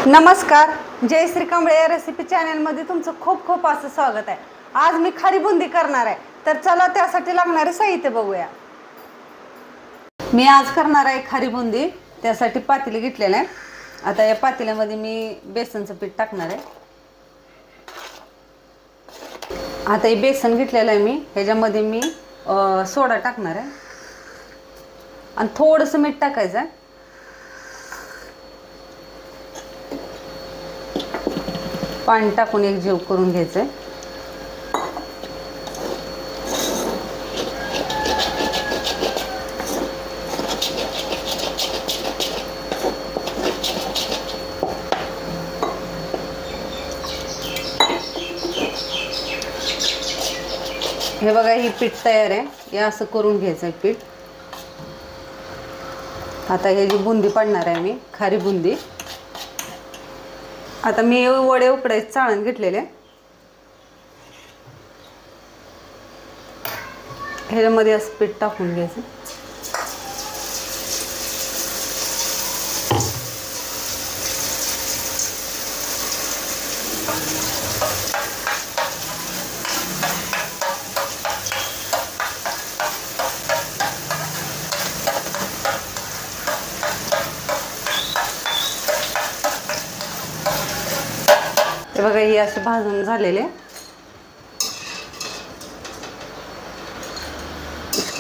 नमस्कार, जय श्री कांबळे या रेसिपी चॅनलमध्ये तुमचं खूप खूप असं स्वागत आहे। आज मी खारी बुंदी करणार आहे, तर चला त्यासाठी लागणारे साहित्य बघूया। मी आज करणार आहे खारी बुंदी, त्यासाठी पातेले घेतलेले आहे। आता या पातेल्यामध्ये मी बेसनचं पीठ टाकणार आहे। आता हे बेसन घेतलेलं आहे मी, ह्याच्यामध्ये मी सोडा टाकणार आहे आणि थोडंसं मीठ टाकायचं आहे। पाणी टाकून एक जीव करून घ्यायचं आहे। हे बघा, ही पीठ तयार आहे। हे असं करून घ्यायचं आहे पीठ। आता हे जी बुंदी पाडणार आहे मी, खारी बुंदी। आता मी वडे उकडायचे चाळण घेतलेले, ह्याच्यामध्ये असं पीठ टाकून घ्यायचं। हे बघा, हे असे भाजून झालेले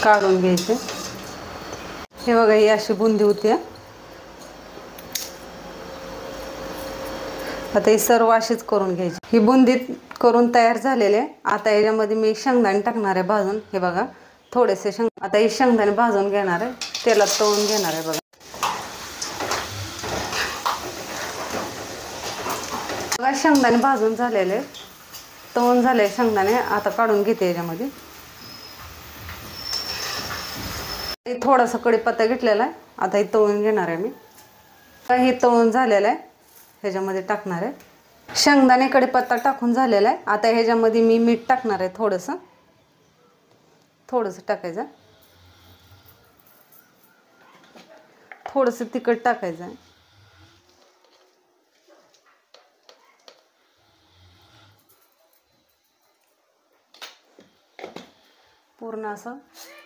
काढून घ्यायचे। हे बघा, ही अशी बुंदी होती। आता ही सर्व अशीच करून घ्यायची। ही बुंदी करून तयार झालेले। आता याच्यामध्ये मी शेंगदाणे टाकणार आहे भाजून। हे बघा, थोडेसे आता हे शेंगदाणे भाजून घेणार आहे, तेलात तळून घेणार आहे। बघा बघा, शेंगदाणे भाजून झालेले, तळून झाले शेंगदाणे। आता काढून घेते याच्यामध्ये। थोडासा कढीपत्ता घेतलेला आहे, आता हे तळून घेणार आहे मी। हे तळून झालेलं आहे, ह्याच्यामध्ये टाकणार आहे। शेंगदाणे कढीपत्ता टाकून झालेला आहे। आता ह्याच्यामध्ये मी मीठ टाकणार आहे, थोडंसं टाकायचं। थोडंसं तिखट टाकायचं आहे। पूर्ण असं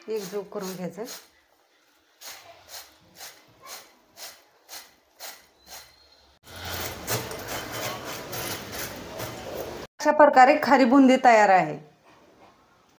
एकजीव करून घ्यायचं। अशा प्रकारे खारी बुंदी तयार आहे।